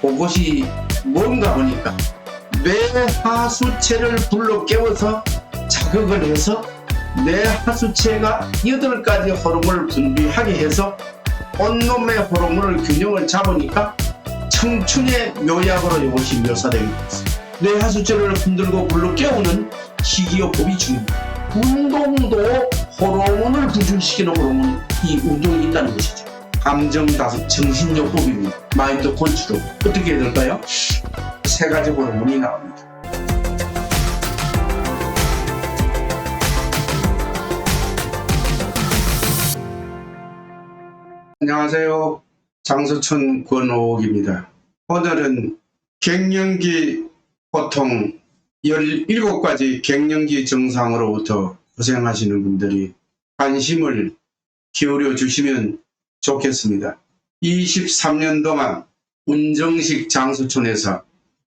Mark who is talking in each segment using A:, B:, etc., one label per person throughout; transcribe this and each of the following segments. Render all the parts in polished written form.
A: 그것이 뭔가 보니까 뇌하수체를 불러 깨워서 자극을 해서 뇌하수체가 8가지 호르몬을 분비하게 해서 온몸의 호르몬을 균형을 잡으니까 청춘의 묘약으로 이것이 묘사되게 되었습니다. 뇌하수체를 흔들고 불러 깨우는 식이요법이 중요합니다. 운동도 호르몬을 분출시키는 호르몬이 이 운동이 있다는 것이죠. 감정 다섯 정신요법입니다. 마인드 컨트롤 어떻게 해야 될까요? 3가지 호르몬이 나옵니다. 안녕하세요. 장서천 권옥입니다. 오늘은 갱년기 고통 17가지 갱년기 증상으로부터 고생하시는 분들이 관심을 기울여 주시면 좋겠습니다. 23년 동안 운정식 장서촌에서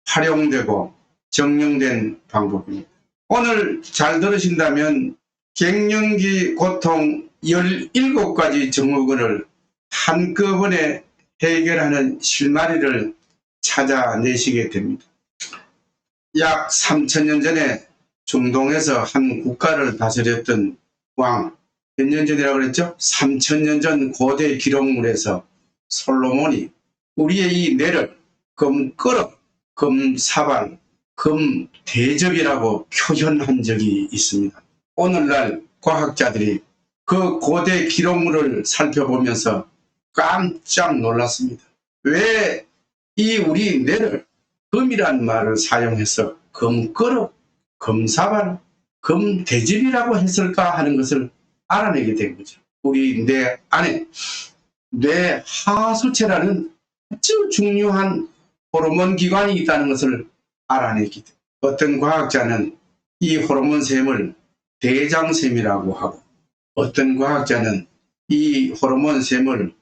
A: 활용되고 정령된 방법입니다. 오늘 잘 들으신다면 갱년기 고통 17가지 증후군을 한꺼번에 해결하는 실마리를 찾아내시게 됩니다. 약 3000년 전에 중동에서 한 국가를 다스렸던 왕, 몇 년 전이라고 그랬죠? 3000년 전 고대 기록물에서 솔로몬이 우리의 이 뇌를 금끄럭, 금사발, 금대접이라고 표현한 적이 있습니다. 오늘날 과학자들이 그 고대 기록물을 살펴보면서 깜짝 놀랐습니다. 왜 이 우리 뇌를 금이란 말을 사용해서 금끄럭, 금사발, 금대접이라고 했을까 하는 것을 알아내게 된 거죠. 우리 뇌 안에 뇌하수체라는 아주 중요한 호르몬 기관이 있다는 것을 알아내게 됩니다. 어떤 과학자는 이 호르몬샘을 대장샘이라고 하고 어떤 과학자는 이 호르몬샘을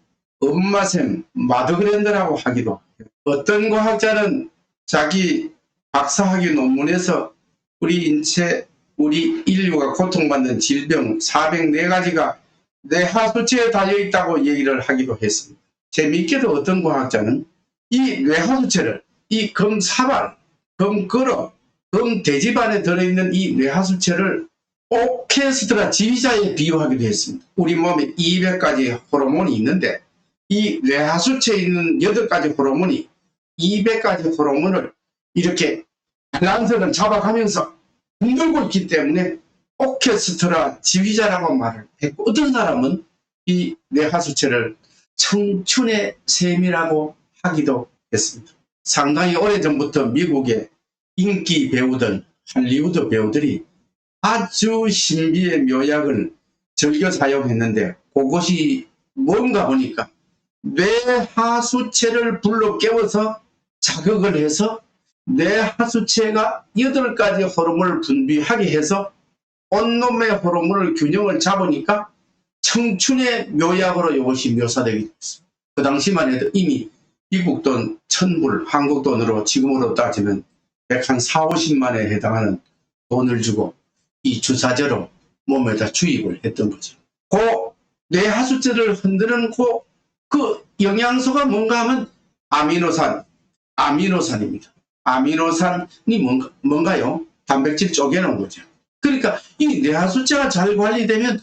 A: 엄마샘, 마더그랜드라고 하기도 해요. 어떤 과학자는 자기 박사학위 논문에서 우리 인체, 우리 인류가 고통받는 질병 404가지가 뇌하수체에 달려있다고 얘기를 하기도 했습니다. 재미있게도 어떤 과학자는 이 뇌하수체를 이 금사발, 금거럭, 금대집 안에 들어있는 이 뇌하수체를 오케스트라 지휘자에 비유하기도 했습니다. 우리 몸에 200가지 호르몬이 있는데 이 뇌하수체에 있는 8가지 호르몬이 200가지 호르몬을 이렇게 밸런스를 잡아가면서 흔들고 있기 때문에 오케스트라 지휘자라고 말을 했고 어떤 사람은 이 뇌하수체를 청춘의 샘이라고 하기도 했습니다. 상당히 오래전부터 미국의 인기 배우들, 할리우드 배우들이 아주 신비의 묘약을 즐겨 사용했는데 그것이 뭔가 보니까 뇌하수체를 불러 깨워서 자극을 해서 뇌하수체가 8가지 호르몬을 분비하게 해서 온몸의 호르몬을 균형을 잡으니까 청춘의 묘약으로 이것이 묘사되게 됐습니다. 그 당시만 해도 이미 미국 돈 1000불, 한국 돈으로 지금으로 따지면 140, 50만에 해당하는 돈을 주고 이 주사제로 몸에다 주입을 했던 거죠. 그 뇌하수체를 흔드는 그 영양소가 뭔가 하면 아미노산입니다. 아미노산이 뭔가요? 단백질 쪼개놓은 거죠. 그러니까 이 뇌하수체가 잘 관리되면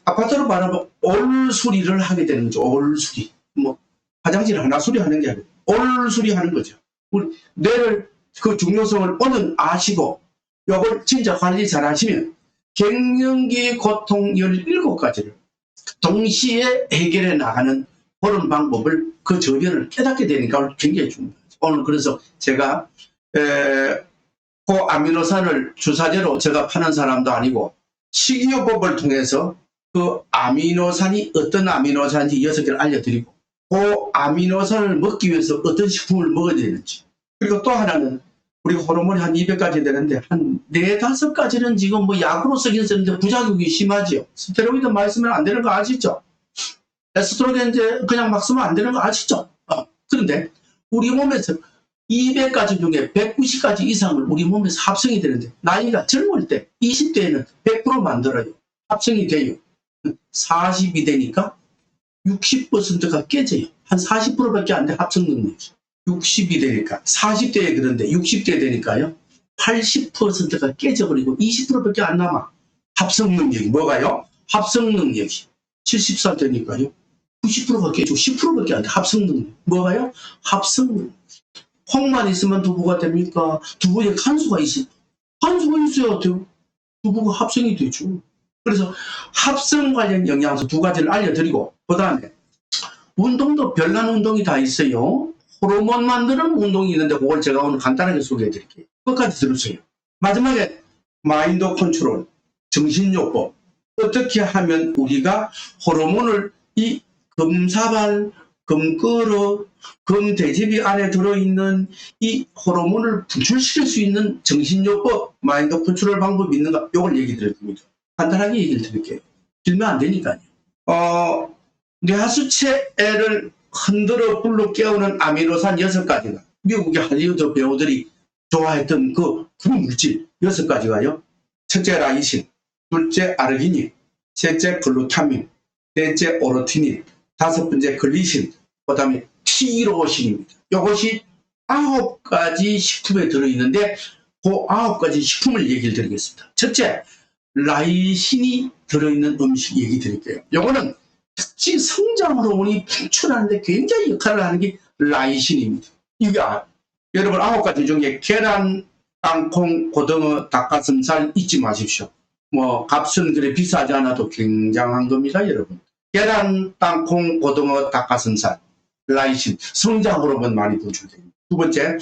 A: 아파트로 말하면 올수리를 하게 되는 거죠. 올수리. 화장실 하나 수리하는 게 아니라 올수리하는 거죠. 우리 뇌를 그 중요성을 오늘 아시고 이걸 진짜 관리 잘 하시면 갱년기 고통 17가지를 동시에 해결해 나가는 그런 방법을 그 저변을 깨닫게 되니까 굉장히 중요하죠. 오늘 그래서 제가 그 아미노산을 주사제로 제가 파는 사람도 아니고 식이요법을 통해서 그 아미노산이 어떤 아미노산인지 6개를 알려드리고 그 아미노산을 먹기 위해서 어떤 식품을 먹어야 되는지 그리고 또 하나는 우리 호르몬이 한 200가지 되는데 한 4-5가지는 지금 약으로 쓰긴 쓰는데 부작용이 심하지요. 스테로이드 많이 쓰면 안 되는 거 아시죠? 에스트로겐 이제 그냥 막 쓰면 안 되는 거 아시죠? 그런데 우리 몸에서 200가지 중에 190가지 이상을 우리 몸에서 합성이 되는데 나이가 젊을 때 20대에는 100% 만들어요. 합성이 돼요. 40이 되니까 60%가 깨져요. 한 40%밖에 안 돼 합성 능력이. 60이 되니까 40대에 그런데 60대 되니까요. 80%가 깨져버리고 20%밖에 안 남아. 합성 능력이 뭐가요? 합성 능력이 70살 되니까요. 90%가 깨지고 10%밖에 안 돼. 합성 능력. 뭐가요? 합성 능력. 홍만 있으면 두부가 됩니까? 두부에 간수가 있어요. 간수가 있어야 돼요. 두부가 합성이 되죠. 그래서 합성 관련 영양소 두 가지를 알려드리고 그 다음에 운동도 별난 운동이 다 있어요. 호르몬 만드는 운동이 있는데 그걸 제가 오늘 간단하게 소개해드릴게요. 끝까지 들으세요. 마지막에 마인드 컨트롤, 정신요법. 어떻게 하면 우리가 호르몬을 이 금사발, 금끌어, 금돼지비 안에 들어있는 이 호르몬을 분출시킬 수 있는 정신요법, 마인드 컨트롤 방법이 있는가? 이걸 얘기 드릴 겁니다. 간단하게 얘기를 드릴게요. 길면 안 되니까요. 뇌하수체를 흔들어 불러 깨우는 아미노산 6가지가 미국의 할리우드 배우들이 좋아했던 그 물질 6가지가요. 첫째 라이신, 둘째 아르기닌, 셋째 글루타민, 넷째 오르티닌, 다섯 번째 글리신, 그 다음에 티로신입니다. 이것이 9가지 식품에 들어있는데 그 9가지 식품을 얘기를 드리겠습니다. 첫째, 라이신이 들어있는 음식 얘기 드릴게요. 이거는 특히 성장 호르몬이 분출하는데 굉장히 역할을 하는 게 라이신입니다. 이게 여러분 9가지 중에 계란, 땅콩, 고등어, 닭가슴살 잊지 마십시오. 뭐 값은 그래 비싸지 않아도 굉장한 겁니다, 여러분. 계란, 땅콩, 고등어, 닭가슴살, 라이신, 성장 호르몬 많이 분출됩니다. 두 번째,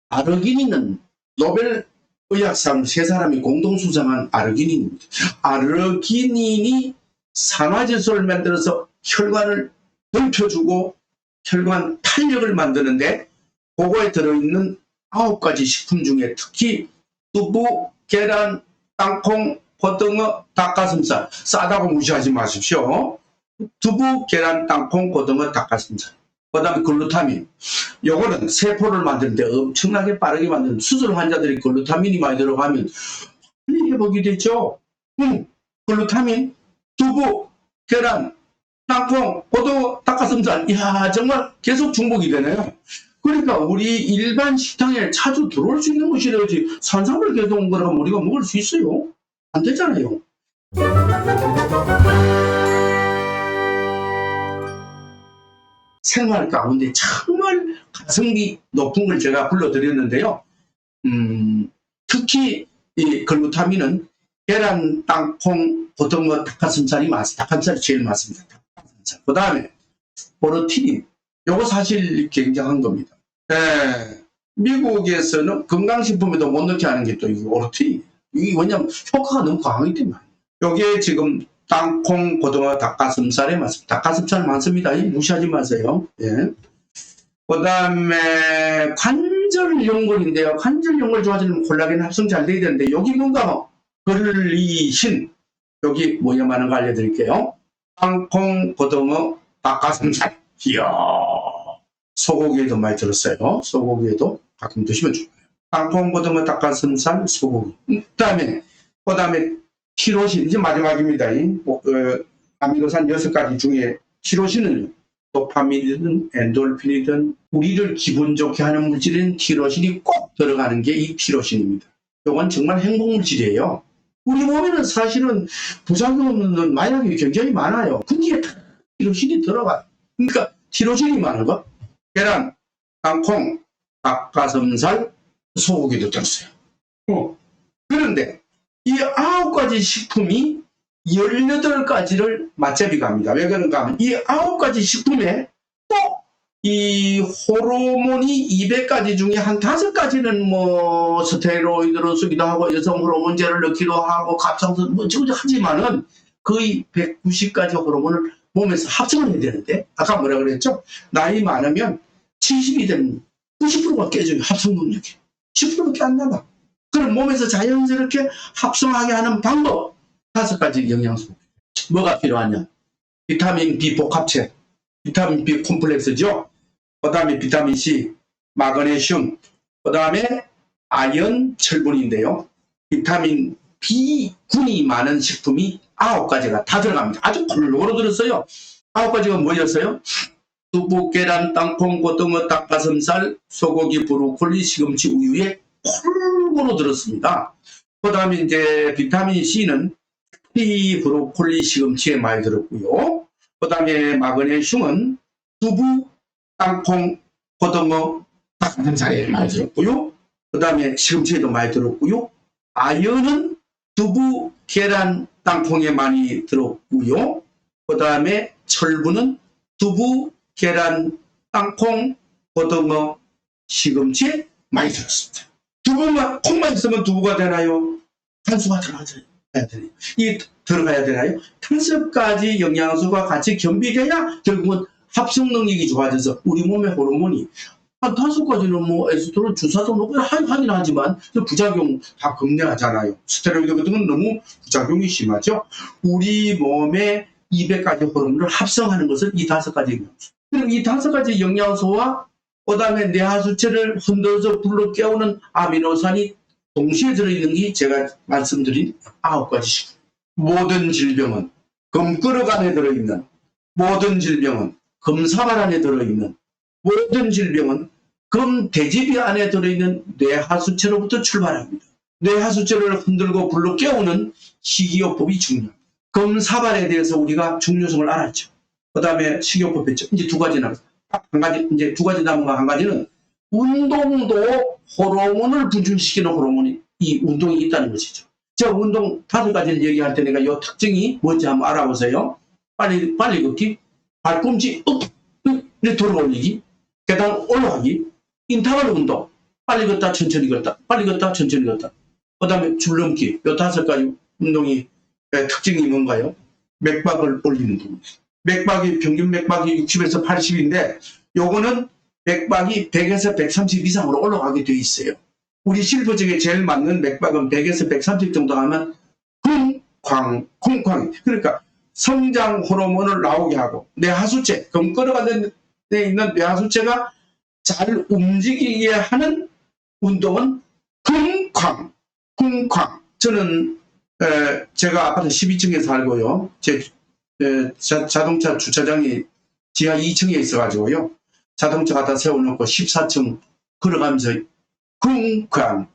A: 아르기닌은 노벨 의학상 3사람이 공동 수상한 아르기닌입니다. 아르기닌이 산화질소를 만들어서 혈관을 넓혀주고 혈관 탄력을 만드는데 그거에 들어있는 9가지 식품 중에 특히 두부, 계란, 땅콩, 고등어, 닭가슴살 싸다고 무시하지 마십시오. 두부, 계란, 땅콩, 고등어, 닭가슴살. 그 다음에 글루타민. 요거는 세포를 만드는데 엄청나게 빠르게 만드는 수술 환자들이 글루타민이 많이 들어가면 빨리 회복이 되죠. 글루타민, 두부, 계란, 땅콩, 고등어, 닭가슴살. 이야, 정말 계속 중복이 되네요. 그러니까 우리 일반 식당에 자주 들어올 수 있는 것이라야지 산삼을 계속 온 거라면 우리가 먹을 수 있어요? 안 되잖아요. 생활 가운데 정말 가성비 높은 걸 제가 불러드렸는데요. 특히 이 글루타민은 계란, 땅콩, 고등어, 닭가슴살이 많습니다. 닭가슴살이 제일 많습니다. 닭가슴살. 그 다음에 오르티닌. 요거 사실 굉장한 겁니다. 미국에서는 건강식품에도 못 넣게 하는 게 또 이 오르티닌. 이게 왜냐면 효과가 너무 강하기 때문에. 요게 지금 땅콩, 고등어, 닭가슴살에 많습니다. 닭가슴살 많습니다. 무시하지 마세요. 예. 그 다음에 관절 연골인데요. 관절 연골 좋아지려면 콜라겐 합성 잘 돼야 되는데 여기 뭔가 뭐 글리신 여기 뭐냐 많은 거 알려드릴게요. 땅콩, 고등어, 닭가슴살. 이야, 소고기에도 많이 들었어요. 소고기에도 가끔 드시면 좋아요. 땅콩, 고등어, 닭가슴살, 소고기. 그 다음에 티로신, 이제 마지막입니다. 아미노산 6가지 중에 티로신은 도파민이든 엔돌핀이든 우리를 기분 좋게 하는 물질인 티로신이 꼭 들어가는 게 이 티로신입니다. 이건 정말 행복물질이에요. 우리 몸에는 사실은 부작용 없는 마약이 굉장히 많아요. 근데 티로신이 들어가요. 그러니까 티로신이 많은 거, 계란, 땅콩, 닭가슴살, 소고기도 들었어요. 그런데 이 9가지 식품이 18가지를 맞잡이 갑니다. 왜 그런가 하면 이 9가지 식품에 또 이 호르몬이 200가지 중에 한 5가지는 뭐 스테로이드로 쓰기도 하고 여성 호르몬제를 넣기도 하고 갑상선 뭐 하지만은 거의 190가지 호르몬을 몸에서 합성을 해야 되는데 아까 뭐라 그랬죠? 나이 많으면 70이 되면 90%가 깨져요. 합성 능력이. 10%밖에 안 남아. 그럼 몸에서 자연스럽게 합성하게 하는 방법 5가지 영양소. 뭐가 필요하냐? 비타민 B 복합체, 비타민 B 콤플렉스죠. 그 다음에 비타민 C, 마그네슘, 그 다음에 아연, 철분인데요. 비타민 B군이 많은 식품이 9가지가 다 들어갑니다. 아주 골고루 들었어요. 9가지가 뭐였어요? 두부, 계란, 땅콩, 고등어, 닭가슴살, 소고기, 브로콜리, 시금치, 우유에 골고루 들었습니다. 그 다음에 이제 비타민 C는 피, 브로콜리, 시금치에 많이 들었고요. 그 다음에 마그네슘은 두부, 땅콩, 고등어, 닭가슴살에 많이 들었고요. 그 다음에 시금치에도 많이 들었고요. 아연은 두부, 계란, 땅콩에 많이 들었고요. 그 다음에 철분은 두부, 계란, 땅콩, 고등어, 시금치에 많이 들었습니다. 두부만, 콩만 있으면 두부가 되나요? 탄수가 들어가야 되나요? 이 들어가야 되나요? 5가지 영양소가 같이 겸비돼야 결국은 합성 능력이 좋아져서 우리 몸의 호르몬이 한 5가지는 뭐 에스트로겐, 주사도 놓고 하긴 하지만 부작용 다 겁내하잖아요. 스테로이드 같은 건 너무 부작용이 심하죠. 우리 몸에 200가지 호르몬을 합성하는 것은 이 5가지 영양소. 그럼 이 5가지 영양소와 그 다음에 뇌하수체를 흔들어서 불러 깨우는 아미노산이 동시에 들어있는 게 제가 말씀드린 9가지씩. 모든 질병은 금그릇 안에 들어있는, 모든 질병은 금사발 안에 들어있는, 모든 질병은 금대지비 안에 들어있는 뇌하수체로부터 출발합니다. 뇌하수체를 흔들고 불러 깨우는 식이요법이 중요합니다. 금사발에 대해서 우리가 중요성을 알았죠. 그 다음에 식이요법 했죠. 이제 2가지 남았어요. 한 가지, 이제 2가지 남은 거 한 가지는 운동도 호르몬을 분출시키는 호르몬이 이 운동이 있다는 것이죠. 제가 운동 5가지를 얘기할 테니까 이 특징이 뭔지 한번 알아보세요. 빨리 걷기, 발꿈치 이렇게 돌아 올리기, 계단 올라가기, 인터벌 운동, 빨리 걷다 천천히 걷다, 빨리 걷다 천천히 걷다. 그 다음에 줄넘기, 이 5가지 운동이 특징이 뭔가요? 맥박을 올리는 부분. 맥박이 평균 맥박이 60에서 80인데 요거는 맥박이 100에서 130 이상으로 올라가게 돼 있어요. 우리 실버적에 제일 맞는 맥박은 100에서 130 정도 하면 쿵쾅. 그러니까 성장 호르몬을 나오게 하고 뇌하수체, 금끌어가 돼 있는 뇌하수체가 잘 움직이게 하는 운동은 쿵쾅. 저는 제가 아파트 12층에 살고요. 제 자동차 주차장이 지하 2층에 있어가지고요. 자동차 갖다 세워놓고 14층 걸어가면서 쿵쾅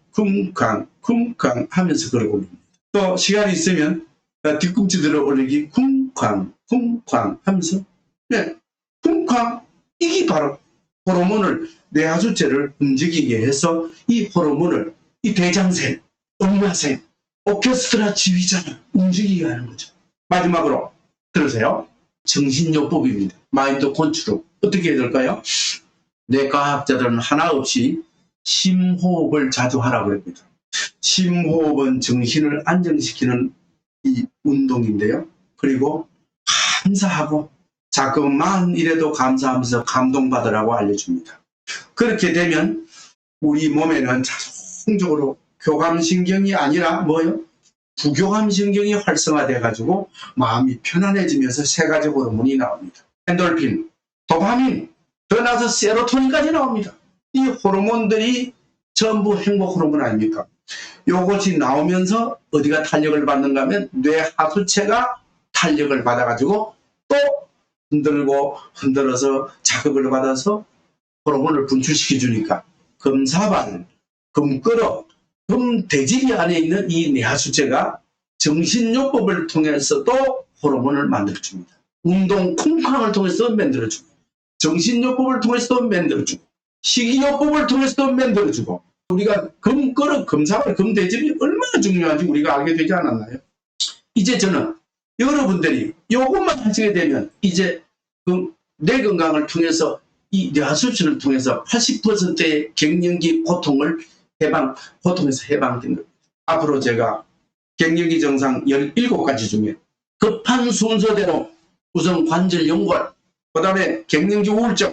A: 하면서 걸어올립니다. 또 시간이 있으면 뒤꿈치 들어 올리기 쿵쾅 하면서 쿵쾅. 이게 바로 호르몬을 뇌하수체를 움직이게 해서 이 호르몬을 이 대장샘, 음마샘, 오케스트라 지휘자를 움직이게 하는 거죠. 마지막으로 들으세요. 정신요법입니다. 마인드 컨트롤. 어떻게 해야 될까요? 뇌과학자들은 하나 없이 심호흡을 자주 하라고 합니다. 심호흡은 정신을 안정시키는 이 운동인데요. 그리고 감사하고 자꾸만 이래도 감사하면서 감동받으라고 알려줍니다. 그렇게 되면 우리 몸에는 자동적으로 교감신경이 아니라 뭐요? 부교감신경이 활성화돼 가지고 마음이 편안해지면서 3가지 호르몬이 나옵니다. 엔돌핀, 도파민, 더 나아서 세로토닌까지 나옵니다. 이 호르몬들이 전부 행복 호르몬 아닙니까? 요것이 나오면서 어디가 탄력을 받는가 하면 뇌하수체가 탄력을 받아가지고 또 흔들어서 자극을 받아서 호르몬을 분출시켜 주니까 금사발, 금끌어, 금대지비 안에 있는 이 뇌하수체가 정신요법을 통해서도 호르몬을 만들어줍니다. 운동 쿵쾅을 통해서 만들어주고, 정신요법을 통해서도 만들어주고, 식이요법을 통해서도 만들어주고, 우리가 금끌어, 금사발, 금대지비 얼마나 중요한지 우리가 알게 되지 않았나요? 이제 저는 여러분들이 요것만 하시게 되면 이제 뇌 건강을 통해서 이 뇌하수체를 통해서 80%의 갱년기 고통에서 해방된 겁니다. 앞으로 제가 갱년기 증상 17가지 중에 급한 순서대로 우선 관절 연골, 그 다음에 갱년기 우울증,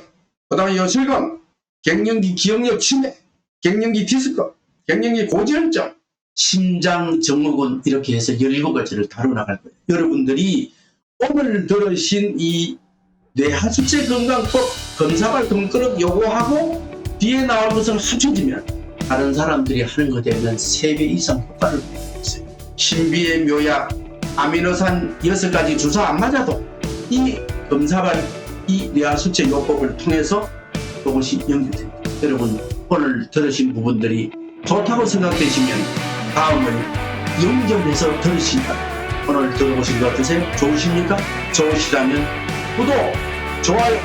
A: 그 다음에 요실금, 갱년기 기억력 침해, 갱년기 디스크, 갱년기 고지혈증, 심장 증후군 이렇게 해서 17가지를 다뤄나갈 거예요. 여러분들이 오늘 들으신 이 뇌하수체 건강법, 금사발, 금끌어 요거하고 뒤에 나올 것을 합쳐지면 다른 사람들이 하는 것 되면 3배 이상 효과를 보고 있어요. 신비의 묘약, 아미노산 6가지 주사 안 맞아도 이 금사발, 이 뇌하수체 요법을 통해서 그것이 연결됩니다. 여러분 오늘 들으신 부분들이 좋다고 생각되시면 다음을 연결해서 들으신다. 오늘 들어보신 것 어떠세요? 좋으십니까? 좋으시다면 구독, 좋아요,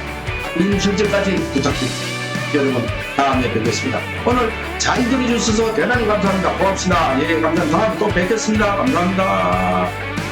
A: 알림 설정까지 부탁드립니다. 여러분 다음에 뵙겠습니다. 오늘 잘 들어주셔서 대단히 감사합니다. 고맙습니다. 예, 감사합니다. 다음에 또 뵙겠습니다. 감사합니다.